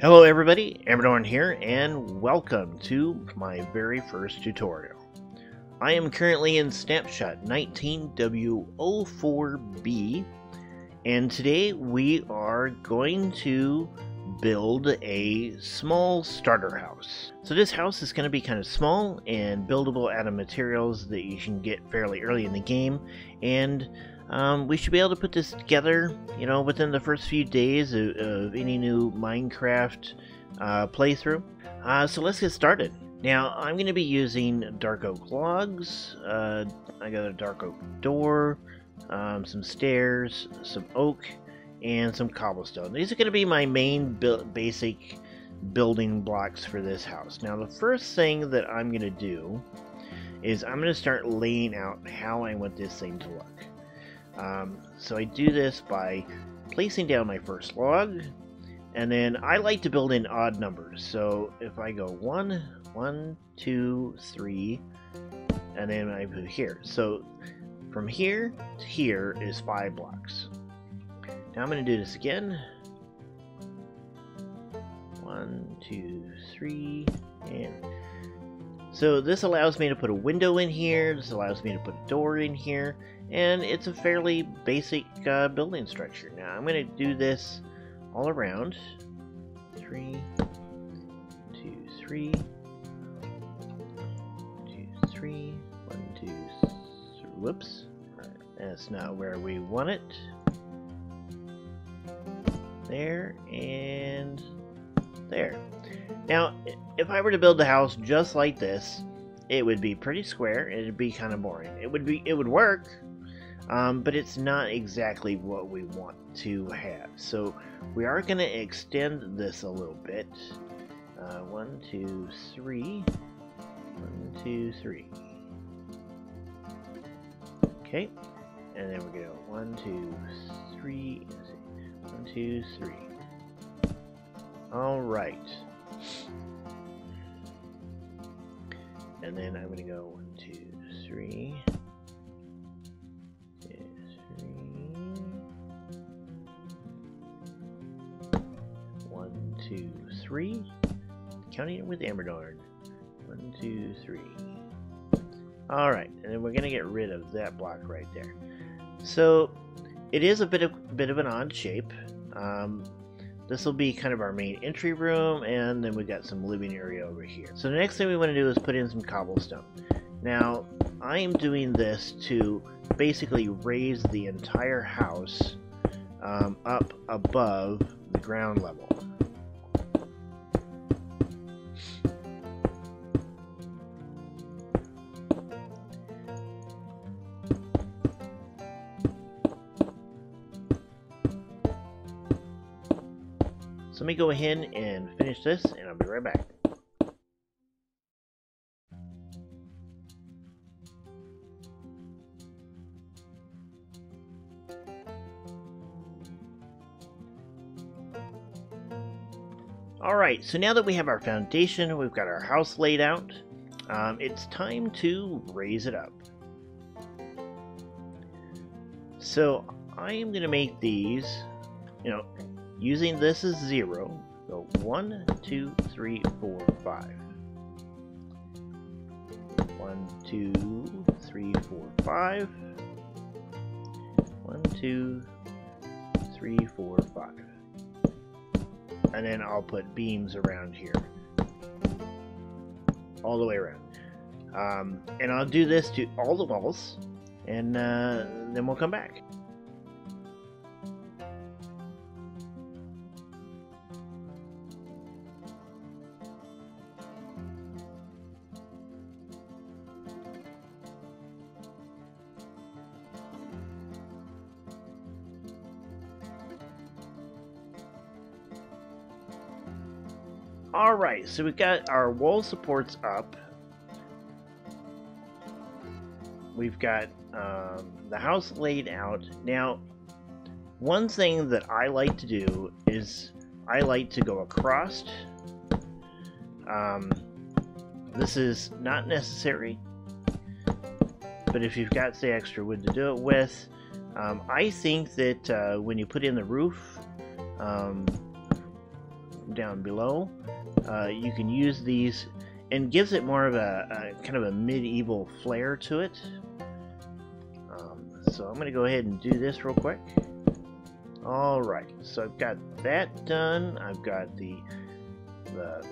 Hello everybody, Amradorn here, and welcome to my very first tutorial. I am currently in snapshot 19W04B, and today we are going to build a small starter house. So this house is going to be kind of small and buildable out of materials that you can get fairly early in the game, and we should be able to put this together, within the first few days of any new Minecraft playthrough. So let's get started. Now, I'm going to be using dark oak logs. I got a dark oak door, some stairs, some oak, and some cobblestone. These are going to be my main basic building blocks for this house. Now, the first thing that I'm going to do is I'm going to start laying out how I want this thing to look. So I do this by placing down my first log, and then I like to build in odd numbers. So if I go 1, 1, 2, 3, and then I put here. So from here to here is 5 blocks. Now I'm going to do this again. 1, 2, 3, and so this allows me to put a window in here. This allows me to put a door in here. And it's a fairly basic building structure. Now I'm going to do this all around. 3, 2, 3, 2, 3, 1, 2, 3. Whoops. That's not where we want it. There and there. Now, if I were to build the house just like this, it would be pretty square. It'd be kind of boring. It would work. But it's not exactly what we want to have. So we are going to extend this a little bit. 1, 2, 3. 1, 2, 3. Okay. And then we're going to go 1, 2, 3. 1, 2, 3. All right. And then I'm going to go 1, 2, 3. 1, 2, 3. Counting it with Amradorn. 1, 2, 3. Alright, and then we're going to get rid of that block right there. So, it is a bit of an odd shape. This will be kind of our main entry room, and then we got some living area over here. So the next thing we want to do is put in some cobblestone. Now, I am doing this to basically raise the entire house up above the ground level. So let me go ahead and finish this, and I'll be right back. Alright, so now that we have our foundation, we've got our house laid out, it's time to raise it up. So I am going to make these, using this as 0, so 1, 2, 3, 4, 5. 1, 2, 3, 4, 5. 1, 2, 3, 4, 5. And then I'll put beams around here. All the way around. And I'll do this to all the walls, and then we'll come back. Alright, so we've got our wall supports up. We've got the house laid out. Now, one thing that I like to do is I like to go across. This is not necessary, but if you've got the extra wood to do it with, I think that when you put in the roof, down below. You can use these, and gives it more of a kind of a medieval flair to it. So I'm going to go ahead and do this real quick. Alright, so I've got that done. I've got the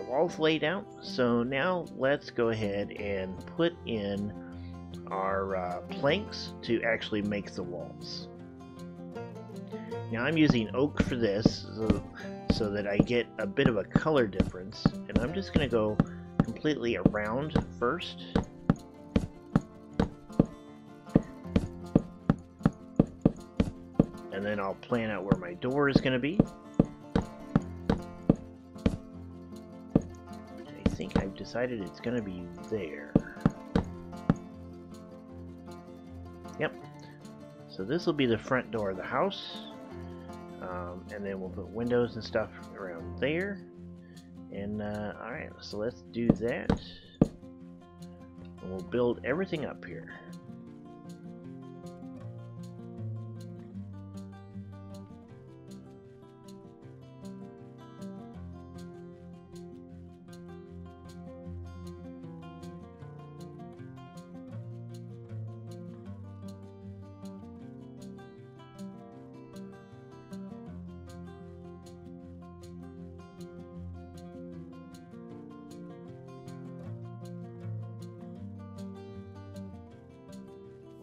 walls laid out. So now let's go ahead and put in our planks to actually make the walls. Now I'm using oak for this so that I get a bit of a color difference, and I'm just going to go completely around first. And then I'll plan out where my door is going to be. I think I've decided it's going to be there. Yep. So this will be the front door of the house. And then we'll put windows and stuff around there. And alright, so let's do that. And we'll build everything up here.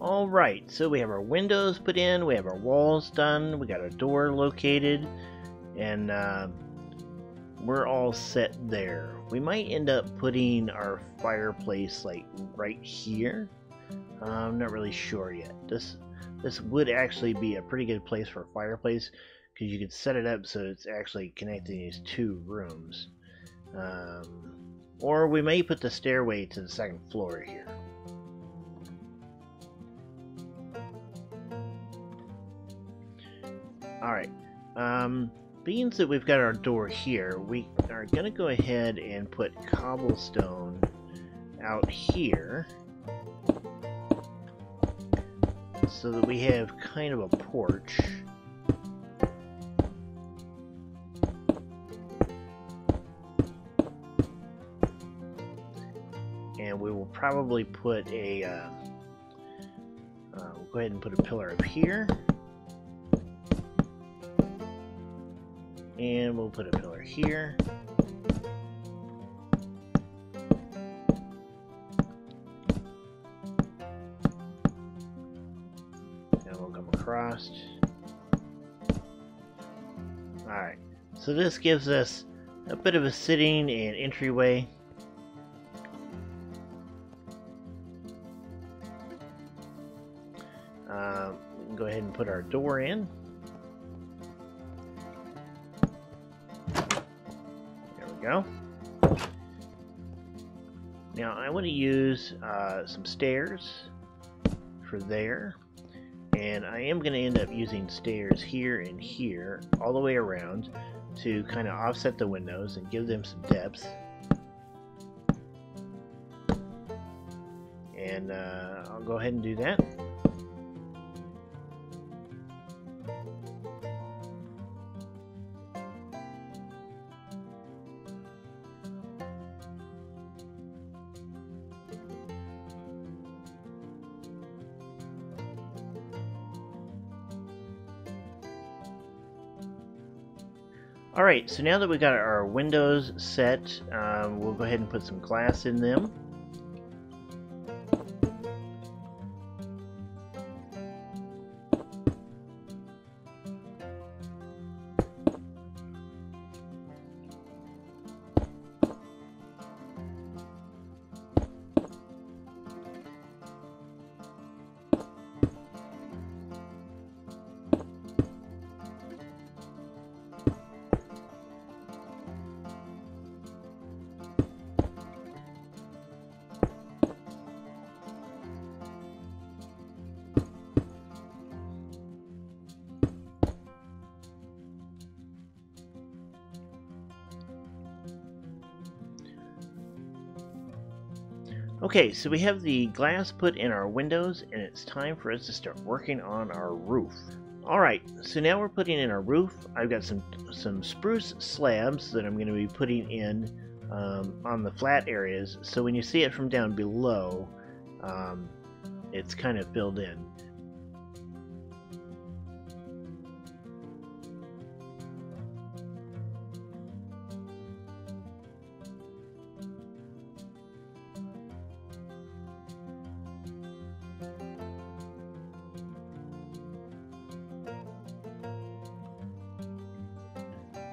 Alright, so we have our windows put in, we have our walls done, we got our door located, and we're all set there. We might end up putting our fireplace like right here. I'm not really sure yet. This would actually be a pretty good place for a fireplace, because you could set it up so it's actually connecting these two rooms. Or we may put the stairway to the second floor here. Alright, being that we've got our door here, we are going to go ahead and put cobblestone out here so that we have kind of a porch. And we will probably put a, we'll go ahead and put a pillar up here. And we'll put a pillar here. And we'll come across. Alright, so this gives us a bit of a sitting and entryway. We can go ahead and put our door in. Go. Now I want to use some stairs for there, and I am going to end up using stairs here and here all the way around to kind of offset the windows and give them some depth. And I'll go ahead and do that. Alright, so now that we got our windows set, we'll go ahead and put some glass in them. Okay, so we have the glass put in our windows, and it's time for us to start working on our roof. Alright, so now we're putting in our roof. I've got some spruce slabs that I'm going to be putting in on the flat areas, so when you see it from down below, it's kind of filled in.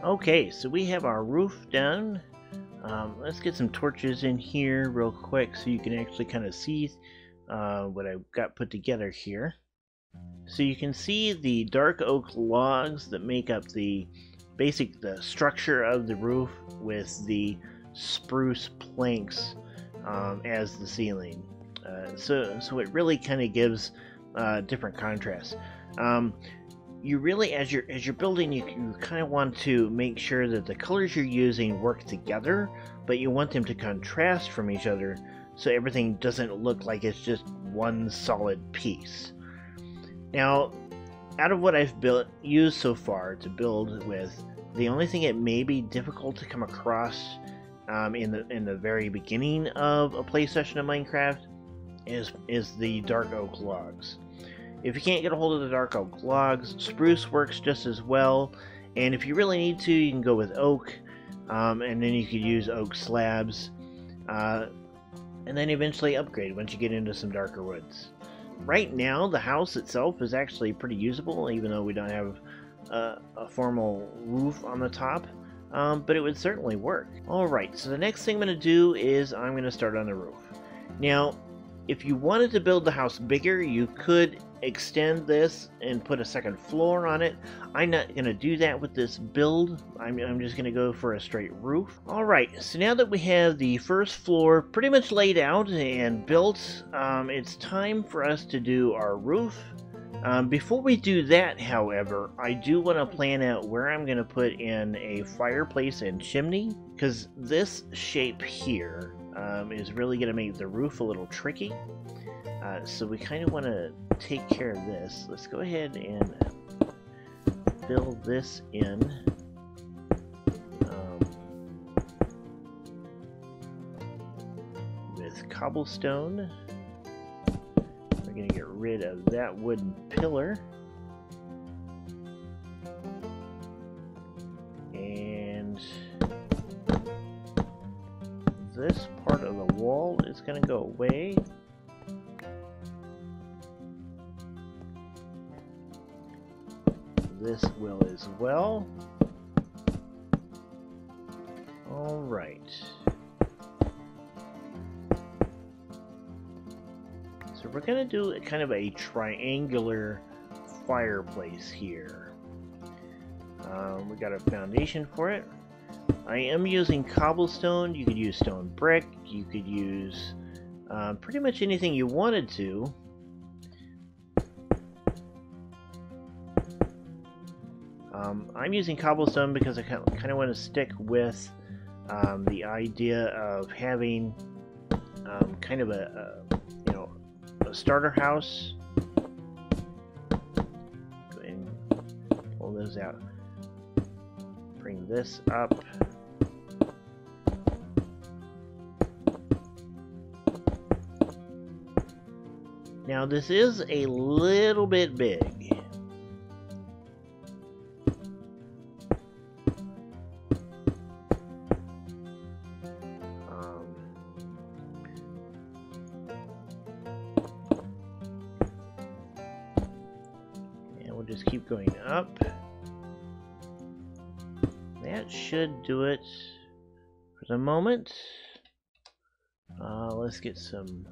Okay, so we have our roof done. Let's get some torches in here real quick so you can actually kind of see what I've got put together here. So you can see the dark oak logs that make up the structure of the roof, with the spruce planks as the ceiling. So it really kind of gives different contrasts. You really, as you're building, you kind of want to make sure that the colors you're using work together, but you want them to contrast from each other so everything doesn't look like it's just one solid piece. Now, out of what I've used so far to build with, the only thing it may be difficult to come across in the very beginning of a play session of Minecraft is the dark oak logs. If you can't get a hold of the dark oak logs, spruce works just as well, and if you really need to, you can go with oak, and then you could use oak slabs, and then eventually upgrade once you get into some darker woods. Right now, the house itself is actually pretty usable, even though we don't have a formal roof on the top, but it would certainly work. Alright, so the next thing I'm going to do is I'm going to start on the roof. Now, if you wanted to build the house bigger, you could extend this and put a second floor on it. I'm not going to do that with this build. I'm just going to go for a straight roof. Alright, so now that we have the first floor pretty much laid out and built, it's time for us to do our roof. Before we do that, however, I do want to plan out where I'm going to put in a fireplace and chimney, because this shape here is really going to make the roof a little tricky. So we kind of want to take care of this. Let's go ahead and fill this in. With cobblestone. We're going to get rid of that wooden pillar. And this part of the wall is going to go away. This will as well. Alright. So we're going to do kind of a triangular fireplace here. We got a foundation for it. I am using cobblestone. You could use stone brick. You could use pretty much anything you wanted to. I'm using cobblestone because I kind of want to stick with the idea of having kind of a starter house. Go ahead and pull those out. Bring this up. Now this is a little bit big. Just keep going up. That should do it for the moment. Let's get some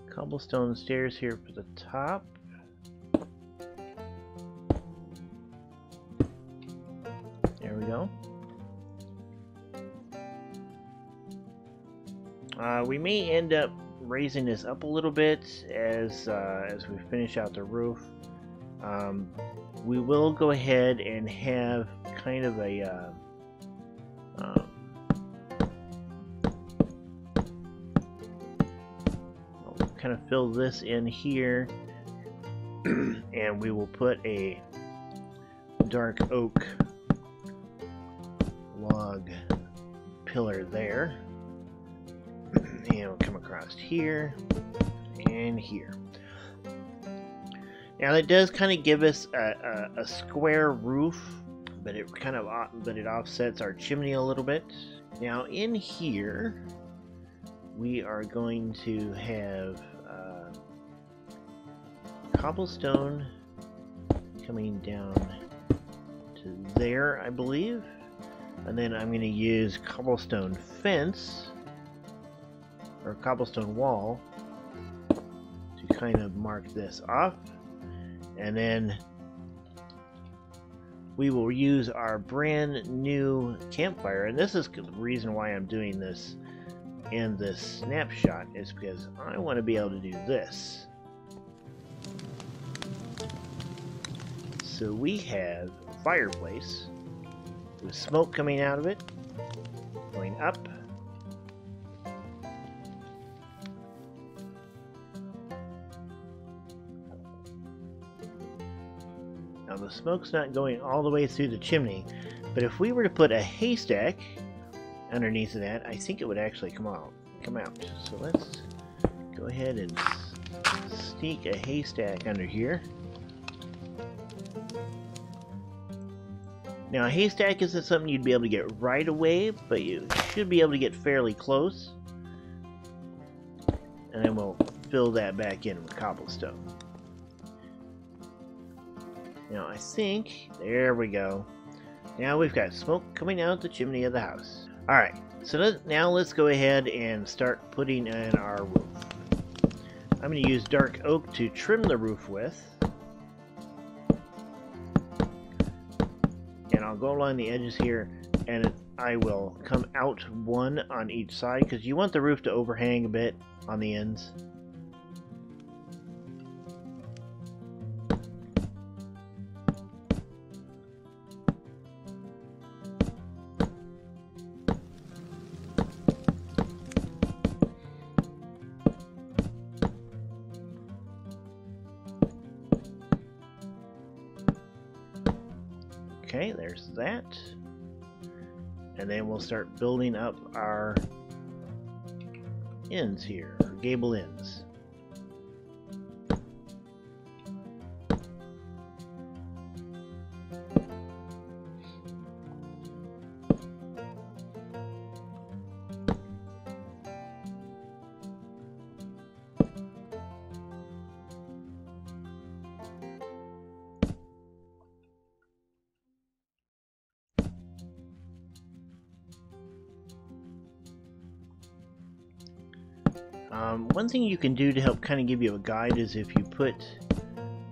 cobblestone stairs here for the top. There we go. We may end up raising this up a little bit as we finish out the roof. We will go ahead and have kind of a kind of fill this in here, And we will put a dark oak log pillar there. And we'll come across here and here. Now that does kind of give us a square roof, but it offsets our chimney a little bit. Now in here we are going to have cobblestone coming down to there, I believe, and then I'm going to use cobblestone fence or cobblestone wall to kind of mark this off, and then we will use our brand new campfire. And this is the reason why I'm doing this in this snapshot, is because I want to be able to do this. So we have a fireplace with smoke coming out of it, going up. Now the smoke's not going all the way through the chimney, but if we were to put a haystack underneath of that, I think it would actually come out. So let's go ahead and sneak a haystack under here. Now a haystack isn't something you'd be able to get right away, but you should be able to get fairly close. And then we'll fill that back in with cobblestone. Now I think, there we go. Now we've got smoke coming out the chimney of the house. Alright, so now let's go ahead and start putting in our roof. I'm going to use dark oak to trim the roof with. And I'll go along the edges here, and I will come out one on each side, because you want the roof to overhang a bit on the ends. Okay, there's that. And then we'll start building up our ends here, or gable ends. One thing you can do to help kind of give you a guide is if you put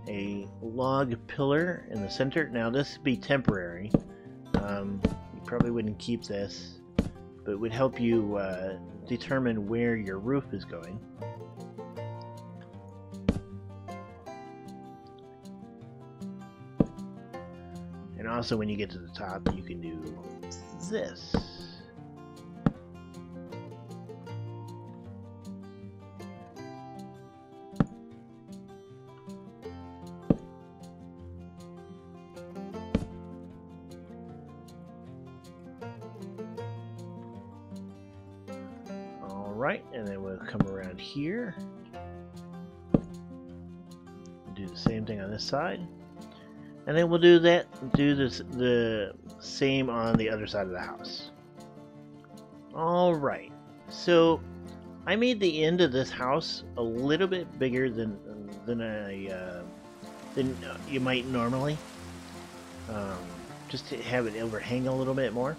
a log pillar in the center. Now this would be temporary. You probably wouldn't keep this, but it would help you determine where your roof is going. And also when you get to the top, you can do this. Right, and then we'll come around here, do the same thing on this side, and then we'll do the same on the other side of the house. All right, so I made the end of this house a little bit bigger than you might normally, just to have it overhang a little bit more.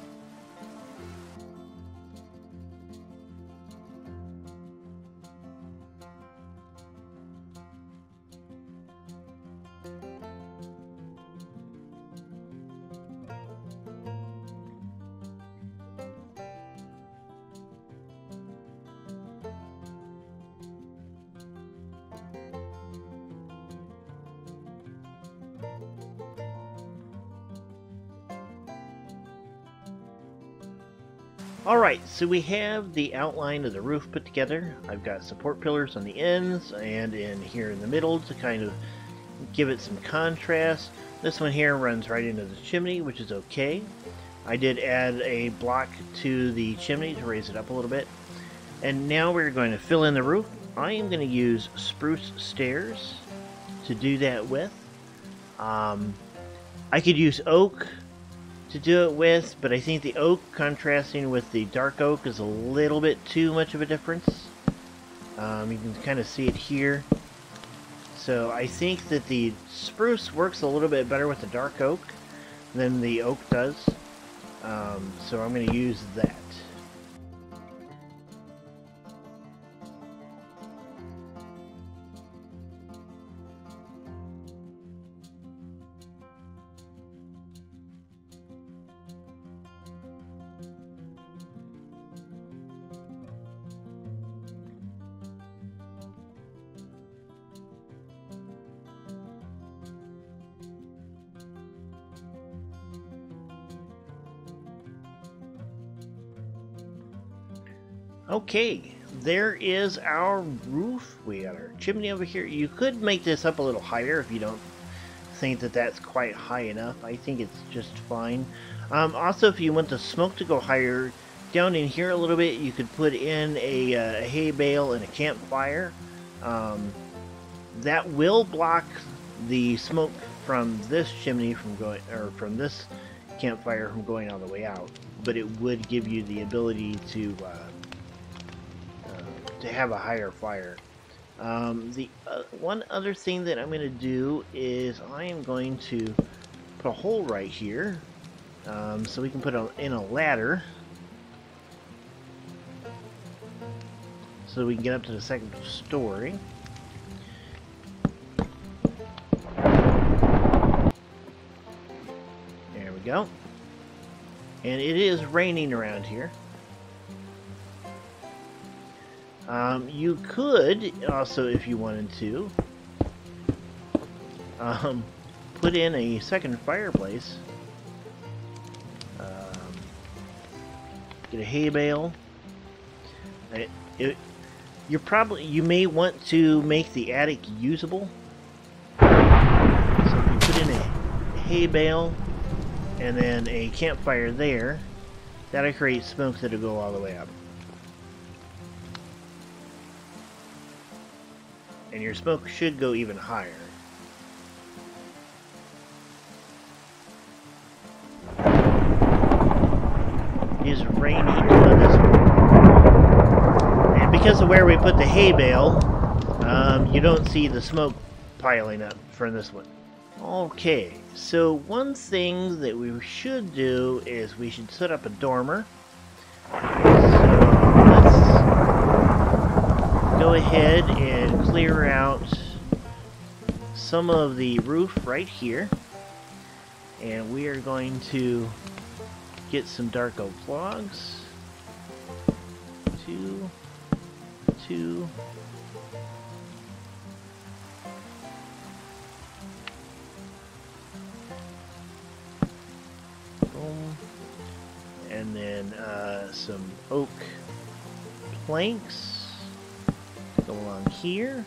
Alright, so we have the outline of the roof put together. I've got support pillars on the ends and in here in the middle to kind of give it some contrast. This one here runs right into the chimney, which is okay. I did add a block to the chimney to raise it up a little bit. And now we're going to fill in the roof. I am going to use spruce stairs to do that with. I could use oak to do it with, but I think the oak contrasting with the dark oak is a little bit too much of a difference. You can kind of see it here. So I think that the spruce works a little bit better with the dark oak than the oak does. So I'm going to use that. Okay, there is our roof. We got our chimney over here. You could make this up a little higher if you don't think that that's quite high enough. I think it's just fine. Also, if you want the smoke to go higher, down in here a little bit, you could put in a hay bale and a campfire. That will block the smoke from this chimney from going, or from this campfire from going all the way out. But it would give you the ability to have a higher fire. The one other thing that I'm going to do is I am going to put a hole right here, so we can put in a ladder, so we can get up to the second story. There we go. And it is raining around here. You could also, if you wanted to, put in a second fireplace. Get a hay bale. You may want to make the attic usable. So if you put in a hay bale and then a campfire there, that'll create smoke that'll go all the way up. And your smoke should go even higher. It is raining on this one. And because of where we put the hay bale, you don't see the smoke piling up for this one. Okay, so one thing that we should do is we should set up a dormer. Go ahead and clear out some of the roof right here, and we are going to get some dark oak logs. Two. Boom. And then some oak planks. Go along here.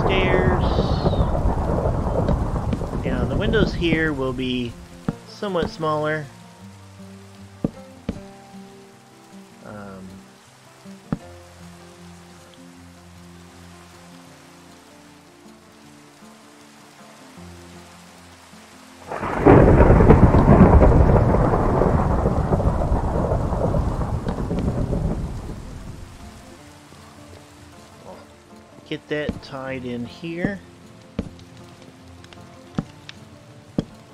Stairs. Now the windows here will be somewhat smaller. Get that tied in here.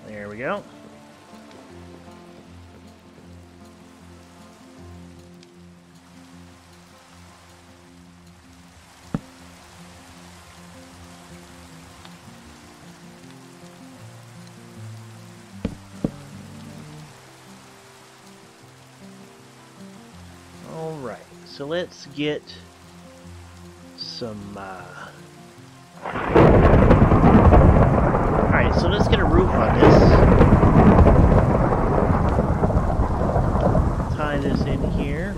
There we go. All right, so let's get some Alright, so let's get a roof on this. Tie this in here.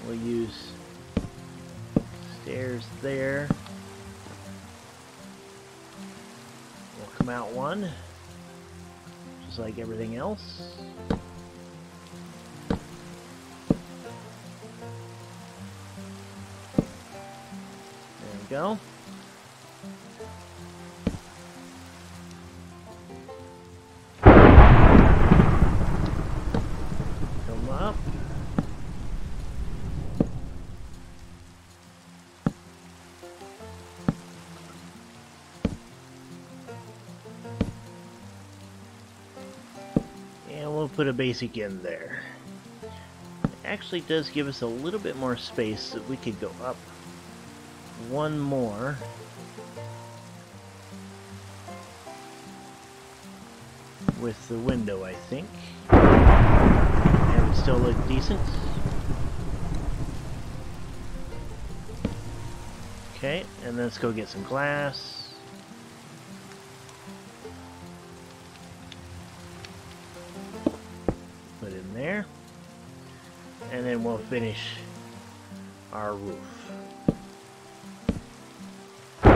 We'll use stairs there. come out one, just like everything else. There we go. Come up. And we'll put a basic in there. It actually does give us a little bit more space that we could go up one more. With the window, I think. And it still look decent. Okay, and let's go get some glass. Put in there. And then we'll finish our roof. There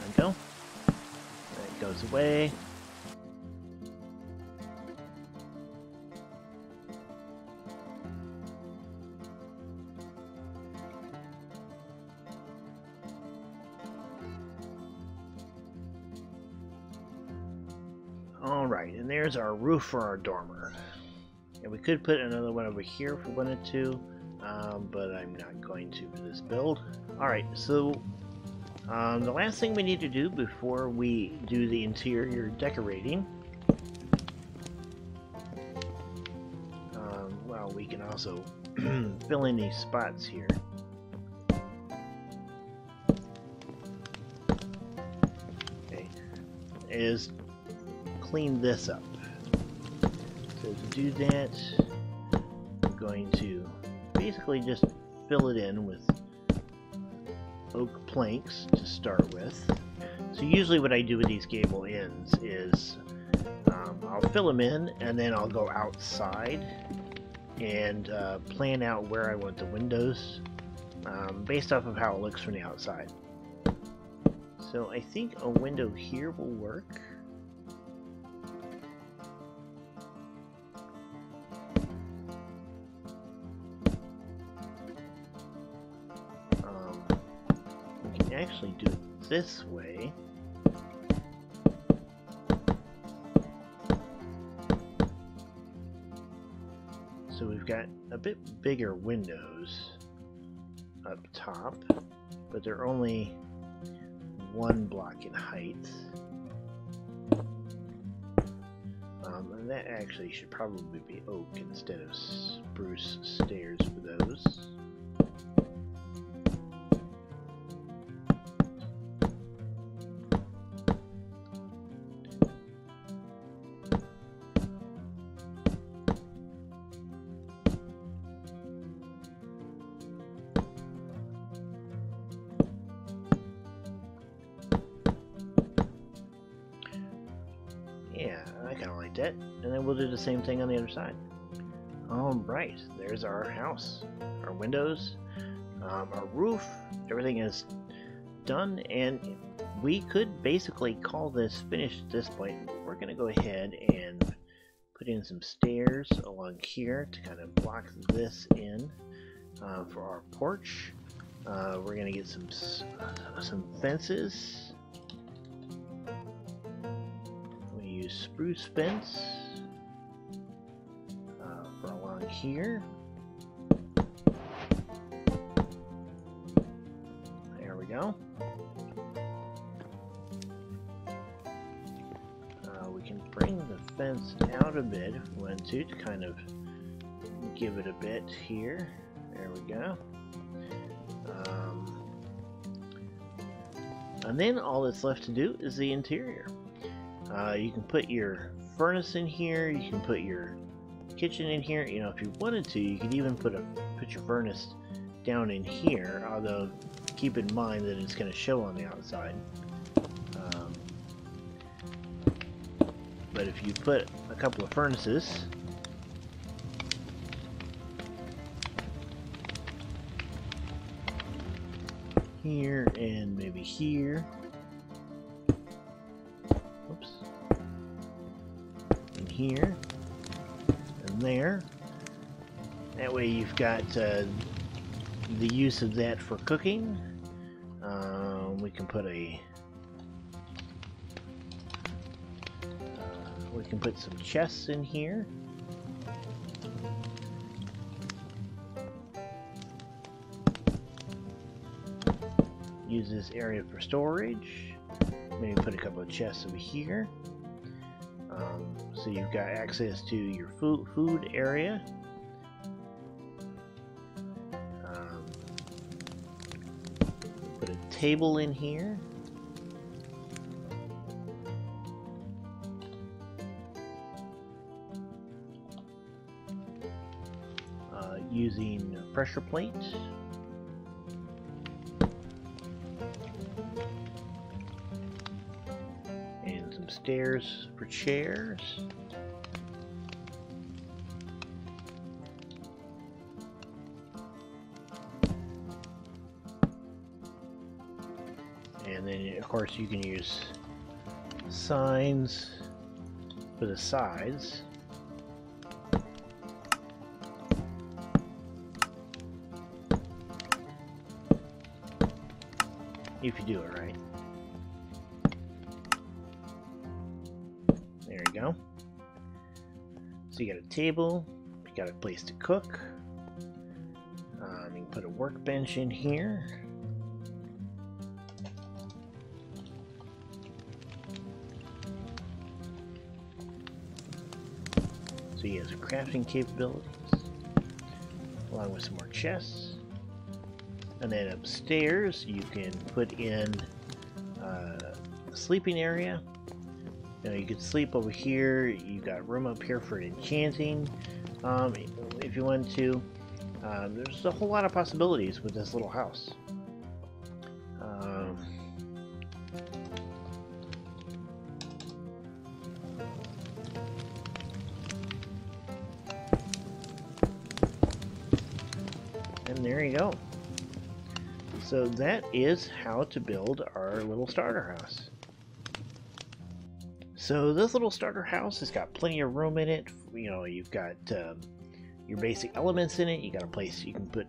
we go. That goes away. Alright, and there's our roof for our dormer. And we could put another one over here if we wanted to, but I'm not going to for this build. Alright, so the last thing we need to do before we do the interior decorating, well, we can also fill in these spots here. Okay, is clean this up. So to do that, I'm going to basically just fill it in with oak planks to start with. So usually what I do with these gable ends is I'll fill them in and then I'll go outside and plan out where I want the windows based off of how it looks from the outside. So I think a window here will work. Actually do it this way. So we've got a bit bigger windows up top, but they're only one block in height. And that actually should probably be oak instead of spruce stairs for those. Yeah, I kind of like that. And then we'll do the same thing on the other side. Alright, there's our house. Our windows, our roof, everything is done, and we could basically call this finished at this point. We're going to go ahead and put in some stairs along here to kind of block this in for our porch. We're going to get some fences. Spruce fence for along here. There we go. We can bring the fence out a bit if we want to kind of give it a bit here. There we go. And then all that's left to do is the interior. You can put your furnace in here, you can put your kitchen in here. You know, if you wanted to, you could even put your furnace down in here, although keep in mind that it's going to show on the outside. But if you put a couple of furnaces here and maybe here. Oops. And here and there. That way you've got the use of that for cooking. We can put some chests in here. Use this area for storage. Maybe put a couple of chests over here. So you've got access to your food area. Put a table in here. Using a pressure plate. And some stairs for chairs. And then of course you can use signs for the sides. If you do it right. There you go. So you got a table, you got a place to cook. You can put a workbench in here. So he has crafting capabilities, along with some more chests. And then upstairs you can put in a sleeping area. You know, you could sleep over here. You've got room up here for enchanting if you want to. There's a whole lot of possibilities with this little house. And there you go. So that is how to build our little starter house. So this little starter house has got plenty of room in it. You know, you've got your basic elements in it. You got a place you can put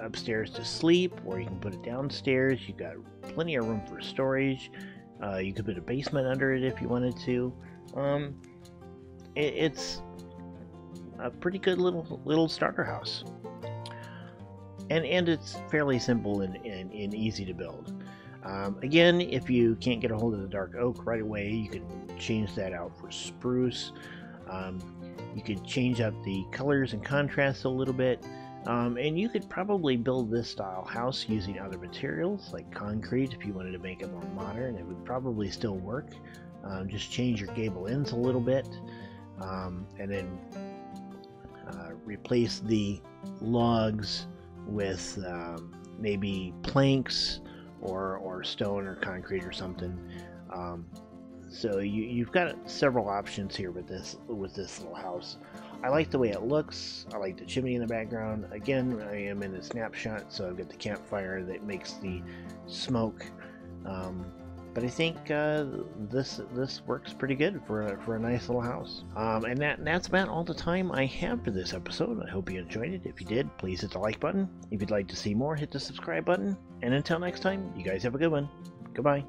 upstairs to sleep, or you can put it downstairs. You've got plenty of room for storage. You could put a basement under it if you wanted to. It's a pretty good little starter house. And it's fairly simple and easy to build. Again, if you can't get a hold of the dark oak right away, you can change that out for spruce. You could change up the colors and contrasts a little bit. And you could probably build this style house using other materials like concrete if you wanted to make it more modern. It would probably still work. Just change your gable ends a little bit. And then replace the logs with maybe planks or stone or concrete or something. So you've got several options here with this little house. I like the way it looks. I like the chimney in the background. Again, I am in a snapshot, so I've got the campfire that makes the smoke. But I think this works pretty good for a nice little house. And that's about all the time I have for this episode. I hope you enjoyed it. If you did, please hit the like button. If you'd like to see more, hit the subscribe button. And until next time, you guys have a good one. Goodbye.